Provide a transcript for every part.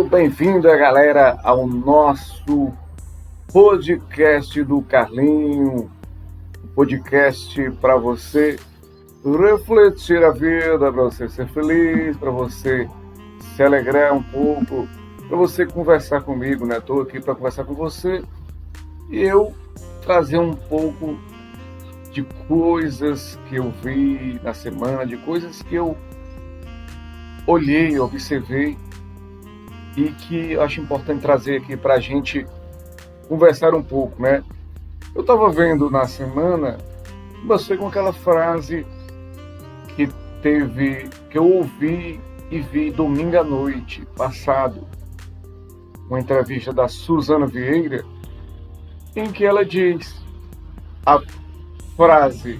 Bem-vindo, galera, ao nosso podcast do Carlinho, um podcast para você refletir a vida, para você ser feliz, para você se alegrar um pouco, para você conversar comigo, né? Estou aqui para conversar com você e eu trazer um pouco de coisas que eu vi na semana, de coisas que eu olhei, observei e que eu acho importante trazer aqui para a gente conversar um pouco, né? Eu estava vendo na semana, você com aquela frase que eu ouvi e vi domingo à noite passado, uma entrevista da Suzana Vieira, em que ela diz a frase: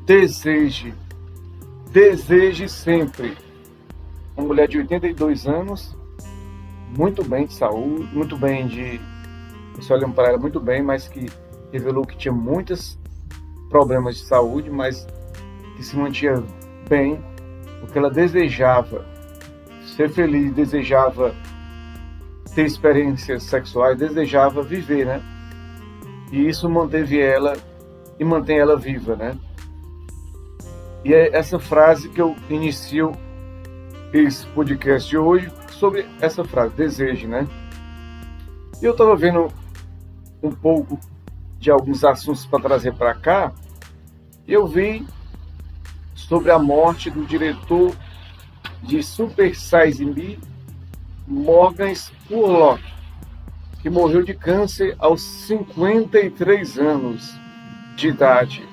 deseje sempre. Uma mulher de 82 anos, muito bem de saúde, muito bem de... Você olhando para ela muito bem, mas que revelou que tinha muitos problemas de saúde, mas que se mantinha bem, porque ela desejava ser feliz, desejava ter experiências sexuais, desejava viver, né? E isso manteve ela e mantém ela viva, né? E é essa frase que eu inicio esse podcast de hoje, sobre essa frase, deseje, né? E eu estava vendo um pouco de alguns assuntos para trazer para cá, e eu vi sobre a morte do diretor de Super Size Me, Morgan Spurlock, que morreu de câncer aos 53 anos de idade.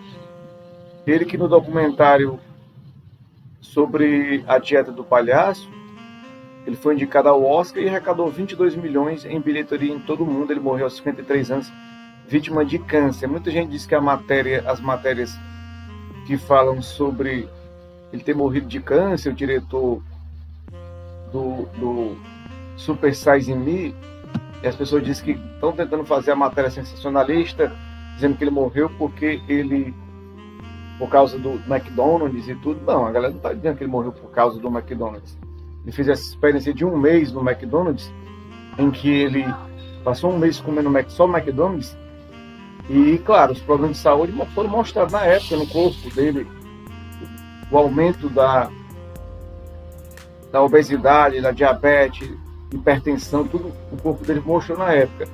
Ele que no documentário sobre a dieta do palhaço, ele foi indicado ao Oscar e arrecadou 22 milhões em bilheteria em todo o mundo. Ele morreu aos 53 anos, vítima de câncer. Muita gente diz que as matérias que falam sobre ele ter morrido de câncer, o diretor do Super Size Me, e as pessoas dizem que estão tentando fazer a matéria sensacionalista, dizendo que ele morreu por causa do McDonald's e tudo. Não, a galera não está dizendo que ele morreu por causa do McDonald's. Ele fez essa experiência de um mês no McDonald's, em que ele passou um mês comendo só McDonald's, e, claro, os problemas de saúde foram mostrados na época no corpo dele, o aumento da obesidade, da diabetes, hipertensão, tudo o corpo dele mostrou na época.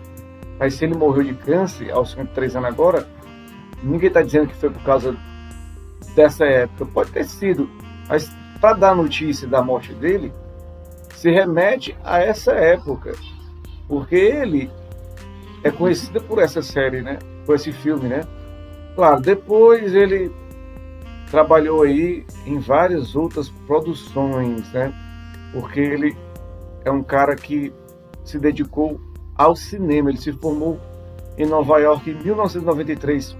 Mas se ele morreu de câncer aos 53 anos agora, ninguém está dizendo que foi por causa dessa época. Pode ter sido, mas para dar notícia da morte dele, se remete a essa época, porque ele é conhecido por essa série, né? Por esse filme, né? Claro, depois ele trabalhou aí em várias outras produções, né? Porque ele é um cara que se dedicou ao cinema. Ele se formou em Nova York em 1993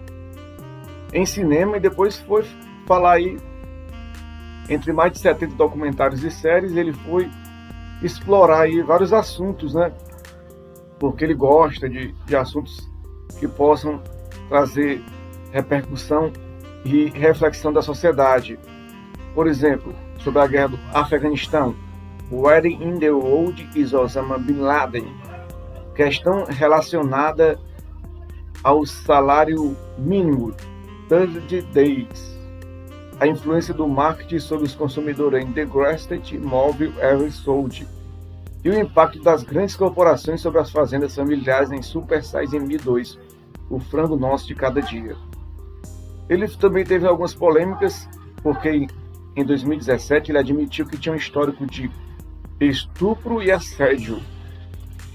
em cinema, e depois foi falar aí, entre mais de 70 documentários e séries, ele foi explorar aí vários assuntos, né? Porque ele gosta de assuntos que possam trazer repercussão e reflexão da sociedade. Por exemplo, sobre a guerra do Afeganistão, Where in the World is Osama Bin Laden? Questão relacionada ao salário mínimo, 30 Days. A influência do marketing sobre os consumidores em The Greatest Mobile Ever Sold. E o impacto das grandes corporações sobre as fazendas familiares em Super Size Me 2, o frango nosso de cada dia. Ele também teve algumas polêmicas, porque em 2017 ele admitiu que tinha um histórico de estupro e assédio.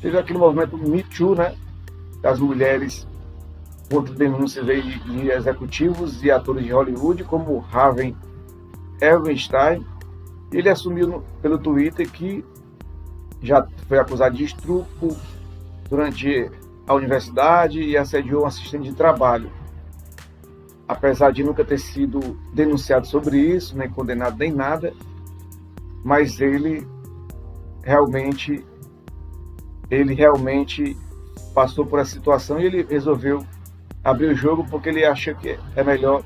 Teve aquele movimento Me Too, né? Das mulheres contra denúncias aí de executivos e atores de Hollywood, como Harvey Weinstein. Ele assumiu pelo Twitter que já foi acusado de estupro durante a universidade e assediou um assistente de trabalho. Apesar de nunca ter sido denunciado sobre isso, nem condenado nem nada, mas ele realmente passou por essa situação e ele resolveu abrir o jogo porque ele acha que é melhor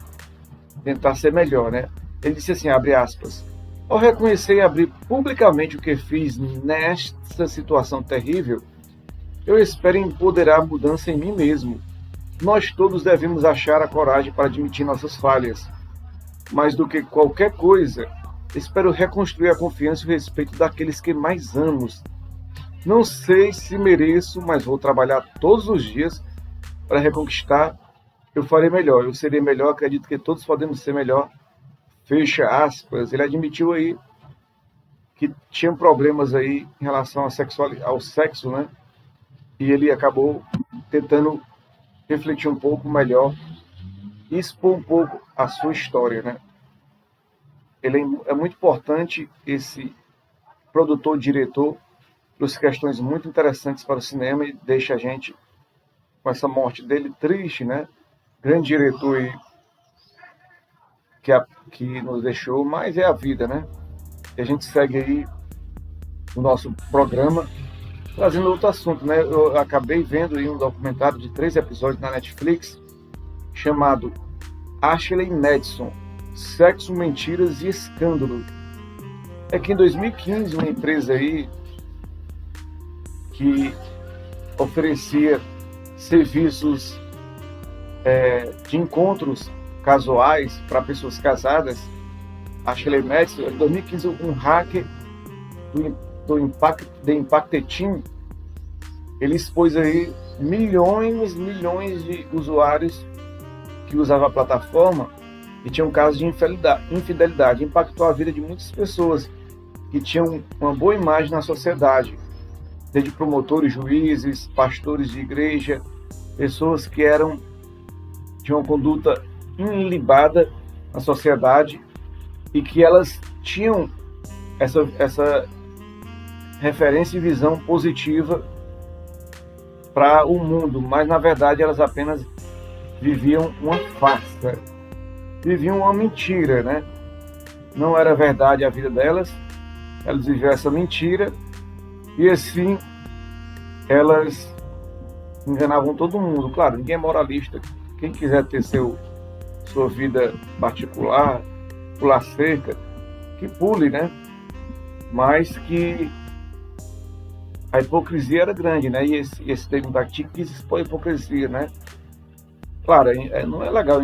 tentar ser melhor, né? Ele disse assim, abre aspas: Ao reconhecer e abrir publicamente o que fiz nesta situação terrível, eu espero empoderar a mudança em mim mesmo. Nós todos devemos achar a coragem para admitir nossas falhas. Mais do que qualquer coisa, espero reconstruir a confiança e o respeito daqueles que mais amo. Não sei se mereço, mas vou trabalhar todos os dias para reconquistar. Eu farei melhor, eu serei melhor, acredito que todos podemos ser melhor. Fecha aspas. Ele admitiu aí que tinha problemas aí em relação ao sexo, né? E ele acabou tentando refletir um pouco melhor e expor um pouco a sua história, né? É muito importante esse produtor, diretor, trouxe questões muito interessantes para o cinema e deixa a gente, com essa morte dele, triste, né? Grande diretor aí que nos deixou, mas é a vida, né? E a gente segue aí o nosso programa, trazendo outro assunto, né? Eu acabei vendo aí um documentário de 3 episódios na Netflix, chamado Ashley Madison, Sexo, Mentiras e Escândalo. É que em 2015, uma empresa aí que oferecia serviços de encontros casuais para pessoas casadas, Ashley Madison, em 2015, um hacker do Impact Team, ele expôs aí milhões de usuários que usavam a plataforma e tinham casos de infidelidade. Impactou a vida de muitas pessoas que tinham uma boa imagem na sociedade, desde promotores, juízes, pastores de igreja, pessoas que tinham uma conduta ilibada na sociedade e que elas tinham essa referência e visão positiva para o mundo, mas na verdade elas apenas viviam uma farsa, viviam uma mentira, né? Não era verdade a vida delas, elas viviam essa mentira e assim elas enganavam todo mundo. Claro, ninguém é moralista. Quem quiser ter sua vida particular, pular cerca, que pule, né? Mas que a hipocrisia era grande, né? E esse termo da TIC quis expor a hipocrisia, né? Claro, não é legal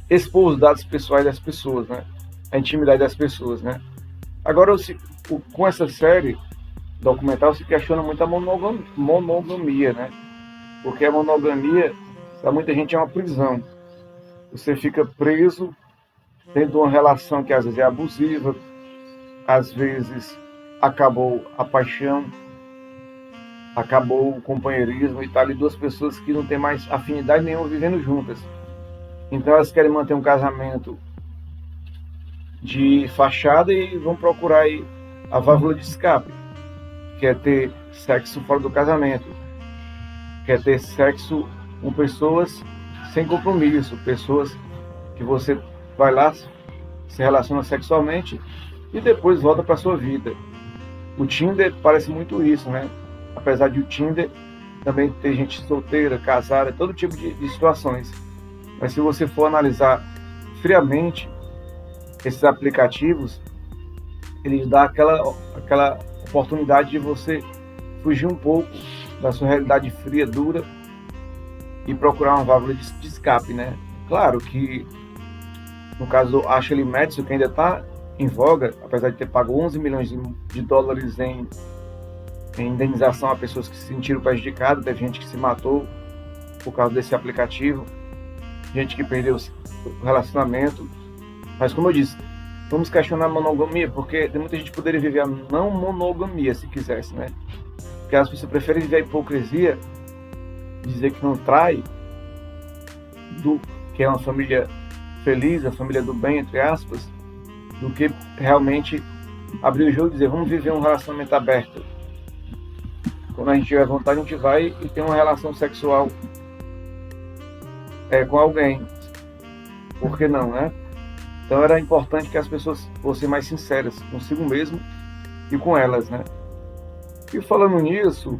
expor os dados pessoais das pessoas, né? A intimidade das pessoas, né? Agora, com essa série documental, se questiona muito a monogamia, né? Porque a monogamia, para muita gente, é uma prisão. Você fica preso dentro de uma relação que às vezes é abusiva, às vezes acabou a paixão, acabou o companheirismo e tá ali 2 pessoas que não têm mais afinidade nenhuma vivendo juntas. Então elas querem manter um casamento de fachada e vão procurar aí a válvula de escape, que é ter sexo fora do casamento, que é ter sexo com pessoas sem compromisso, pessoas que você vai lá, se relaciona sexualmente e depois volta para sua vida. O Tinder parece muito isso, né? Apesar de o Tinder também ter gente solteira, casada, todo tipo de situações. Mas se você for analisar friamente esses aplicativos, eles dão aquela oportunidade de você fugir um pouco da sua realidade fria, dura e procurar uma válvula de escape, né? Claro que no caso do Ashley Madison, que ainda está em voga, apesar de ter pago 11 milhões de dólares em indenização a pessoas que se sentiram prejudicadas, teve gente que se matou por causa desse aplicativo, gente que perdeu o relacionamento. Mas como eu disse, vamos questionar a monogamia, porque tem muita gente que poderia viver a não monogamia se quisesse, né? Porque as pessoas preferem viver a hipocrisia, dizer que não trai, que é uma família feliz, a família do bem, entre aspas, do que realmente abrir o jogo e dizer, vamos viver um relacionamento aberto. Quando a gente tiver vontade, a gente vai e tem uma relação sexual com alguém. Por que não, né? Então era importante que as pessoas fossem mais sinceras consigo mesmo e com elas, né? E falando nisso,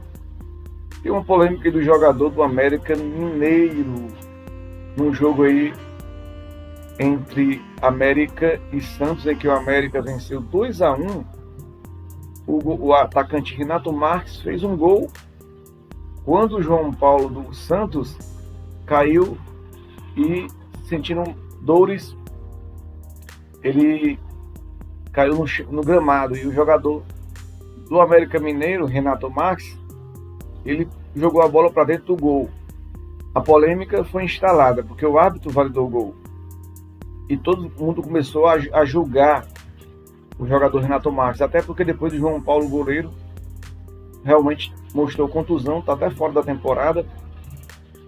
tem uma polêmica do jogador do América Mineiro, num jogo aí entre América e Santos, em que o América venceu 2-1. O atacante Renato Marques fez um gol quando o João Paulo do Santos caiu e, sentindo dores, ele caiu no gramado, e o jogador do América Mineiro, Renato Marques, ele jogou a bola para dentro do gol. A polêmica foi instalada porque o árbitro validou o gol e todo mundo começou a julgar o jogador Renato Marques, até porque depois o João Paulo, goleiro, realmente mostrou contusão, está até fora da temporada,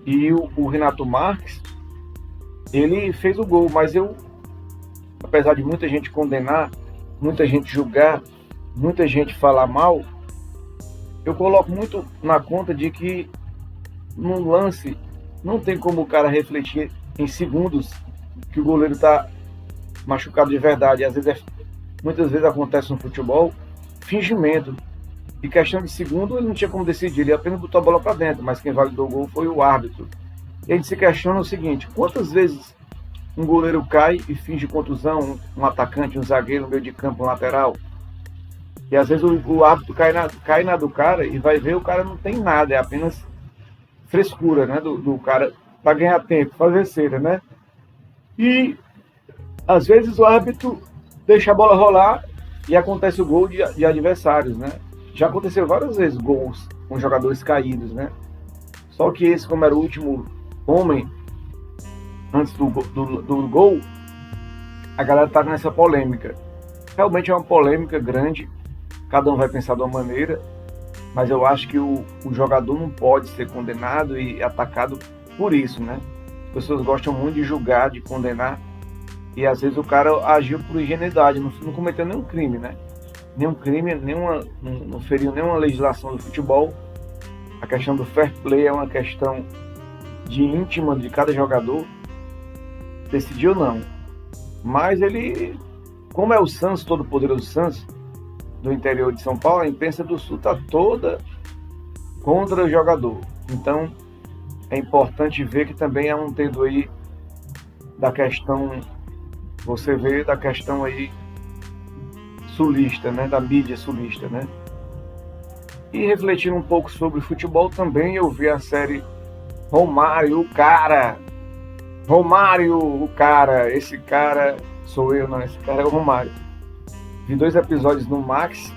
e o Renato Marques, ele fez o gol, mas apesar de muita gente condenar, muita gente julgar, muita gente falar mal, eu coloco muito na conta de que num lance não tem como o cara refletir em segundos que o goleiro está machucado de verdade. Às vezes muitas vezes acontece no futebol fingimento, e questão de segundo ele não tinha como decidir, ele apenas botou a bola para dentro, mas quem validou o gol foi o árbitro. E a gente se questiona o seguinte: quantas vezes um goleiro cai e finge contusão, um atacante, um zagueiro, um meio de campo, um lateral? E às vezes o árbitro cai na do cara e vai ver, o cara não tem nada, é apenas frescura, né, do cara para ganhar tempo, fazer cera, né? E às vezes o árbitro deixa a bola rolar e acontece o gol de adversários, né? Já aconteceu várias vezes gols com jogadores caídos, né? Só que esse, como era o último homem antes do gol, a galera tá nessa polêmica. Realmente é uma polêmica grande, cada um vai pensar de uma maneira, mas eu acho que o jogador não pode ser condenado e atacado por isso, né? As pessoas gostam muito de julgar, de condenar, e às vezes o cara agiu por ingenuidade, não cometeu nenhum crime, né? Nenhum crime, não feriu nenhuma legislação do futebol. A questão do fair play é uma questão de íntima de cada jogador, decidiu não. Mas ele, como é o Santos, todo poderoso Santos, do interior de São Paulo, a imprensa do Sul está toda contra o jogador. Então, é importante ver que também há um dedo aí da questão, você vê da questão aí sulista, né, da mídia sulista, né? E refletindo um pouco sobre futebol também, eu vi a série Romário, o cara. Romário, o cara. Esse cara sou eu, não, esse cara é o Romário. Vi 2 episódios no Max,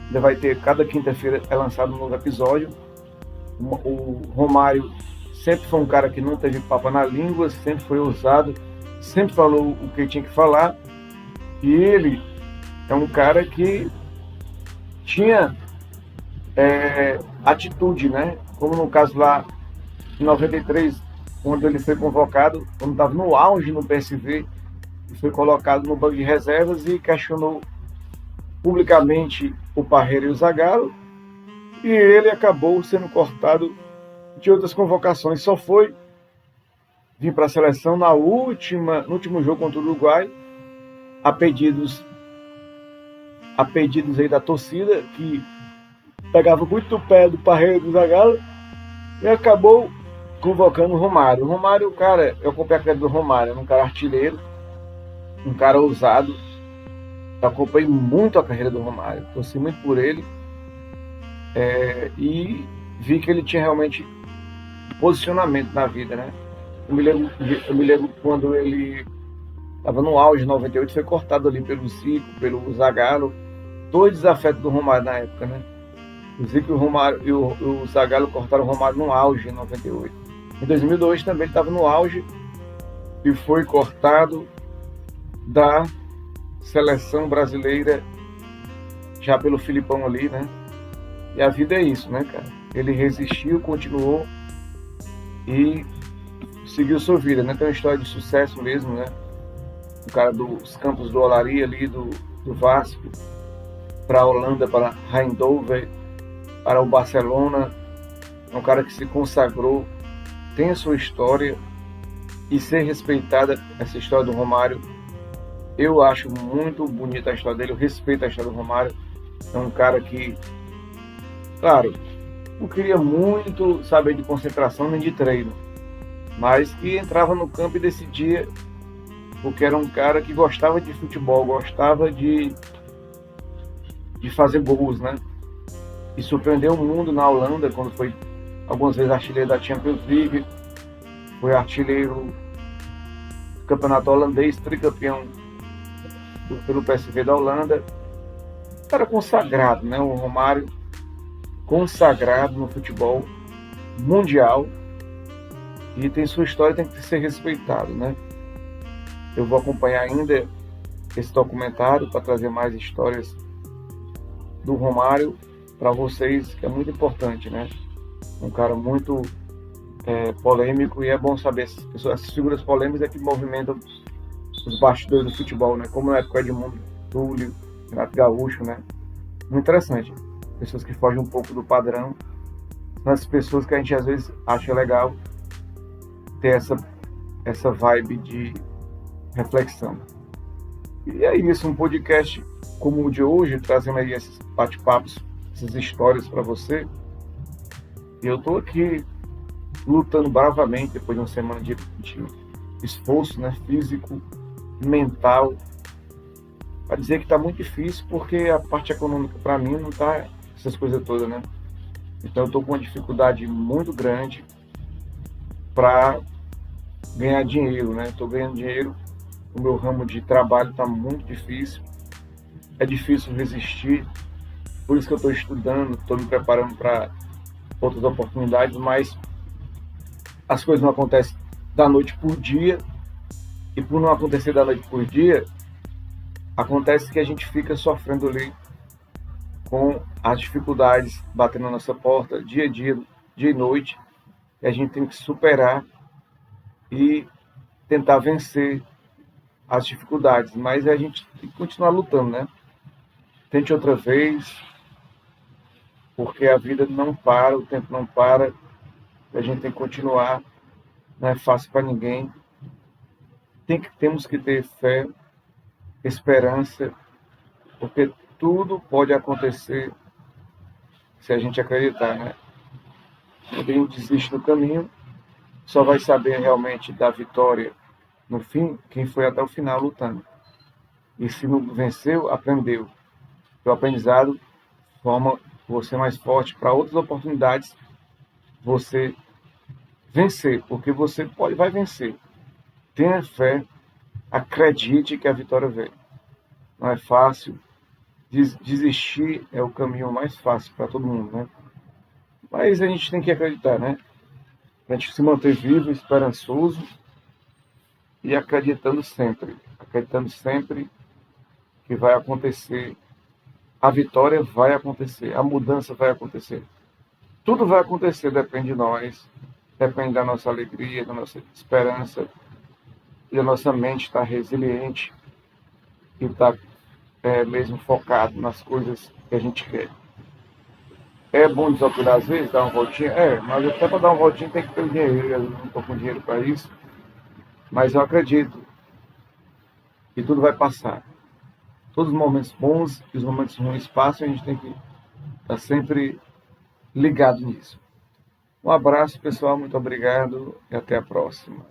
ainda vai ter, cada quinta-feira é lançado um novo episódio. O Romário sempre foi um cara que não teve papo na língua, sempre foi ousado, sempre falou o que tinha que falar, e ele é um cara que tinha atitude, né? Como no caso lá em 93, quando ele foi convocado, quando estava no auge no PSV, foi colocado no banco de reservas e questionou publicamente o Parreira e o Zagallo, e ele acabou sendo cortado de outras convocações. Só foi vir para a seleção no último jogo contra o Uruguai, a pedidos aí da torcida, que pegava muito o pé do Parreira e do Zagallo, e acabou convocando o Romário. O Romário, cara, eu acompanhei a carreira do Romário, um cara artilheiro, um cara ousado. Eu acompanhei muito a carreira do Romário, torci muito por ele, e vi que ele tinha realmente posicionamento na vida, né? Eu me lembro quando ele estava no auge, em 98, foi cortado ali pelo Zico, pelo Zagallo, 2 desafetos do Romário na época, né? O Zico e o Zagallo cortaram o Romário no auge, em 98. Em 2002 também ele estava no auge e foi cortado da seleção brasileira já pelo Filipão ali, né? E a vida é isso, né, cara? Ele resistiu, continuou e seguiu sua vida, né? Tem uma história de sucesso mesmo, né? O cara dos campos do Olaria ali, do Vasco, para a Holanda, para Eindhoven, para o Barcelona. É um cara que se consagrou, tem a sua história, e ser respeitada essa história do Romário. Eu acho muito bonita a história dele, eu respeito a história do Romário. É um cara que, claro, não queria muito saber de concentração nem de treino, mas que entrava no campo e decidia porque era um cara que gostava de futebol, gostava de fazer gols, né? E surpreendeu o mundo na Holanda, quando foi algumas vezes artilheiro da Champions League, foi artilheiro do campeonato holandês, tricampeão pelo PSV da Holanda. Era consagrado, né? O Romário, consagrado no futebol mundial, e tem sua história, tem que ser respeitado, né? Eu vou acompanhar ainda esse documentário para trazer mais histórias do Romário para vocês, que é muito importante, né? Um cara muito polêmico, e é bom saber essas figuras polêmicas é que movimentam os bastidores do futebol, né? Como na época de Edmundo, Túlio, Renato Gaúcho, né? Muito interessante. Pessoas que fogem um pouco do padrão, são as pessoas que a gente às vezes acha legal ter essa vibe de reflexão. E é isso, um podcast como o de hoje, trazendo aí esses bate-papos, essas histórias para você. E eu estou aqui lutando bravamente depois de uma semana de esforço, né, físico, mental, para dizer que está muito difícil, porque a parte econômica para mim não está essas coisas todas, né? Então eu estou com uma dificuldade muito grande para ganhar dinheiro, né? Estou ganhando dinheiro, o meu ramo de trabalho está muito difícil, é difícil resistir, por isso que eu estou estudando, estou me preparando para outras oportunidades, mas as coisas não acontecem da noite por dia, e por não acontecer da noite por dia, acontece que a gente fica sofrendo ali com as dificuldades batendo na nossa porta, dia a dia, dia e noite, e a gente tem que superar e tentar vencer as dificuldades, mas a gente tem que continuar lutando, né? Tente outra vez, porque a vida não para, o tempo não para, a gente tem que continuar, não é fácil para ninguém. Temos que ter fé, esperança, porque tudo pode acontecer se a gente acreditar, né? Ninguém desiste do caminho, só vai saber realmente da vitória no fim quem foi até o final lutando. E se não venceu, aprendeu. O aprendizado forma você mais forte para outras oportunidades você vencer, porque você vai vencer. Tenha fé, acredite que a vitória vem. Não é fácil, desistir é o caminho mais fácil para todo mundo, né? Mas a gente tem que acreditar, né? A gente se manter vivo, esperançoso e acreditando sempre que vai acontecer, a vitória vai acontecer, a mudança vai acontecer. Tudo vai acontecer, depende de nós, depende da nossa alegria, da nossa esperança, e da nossa mente estar resiliente e estar mesmo focado nas coisas que a gente quer. É bom desopilar às vezes, dar uma voltinha? É, mas até para dar uma voltinha tem que ter dinheiro, eu não estou com dinheiro para isso, mas eu acredito que tudo vai passar. Todos os momentos bons e os momentos ruins passam, e a gente tem que estar sempre ligado nisso. Um abraço, pessoal, muito obrigado e até a próxima.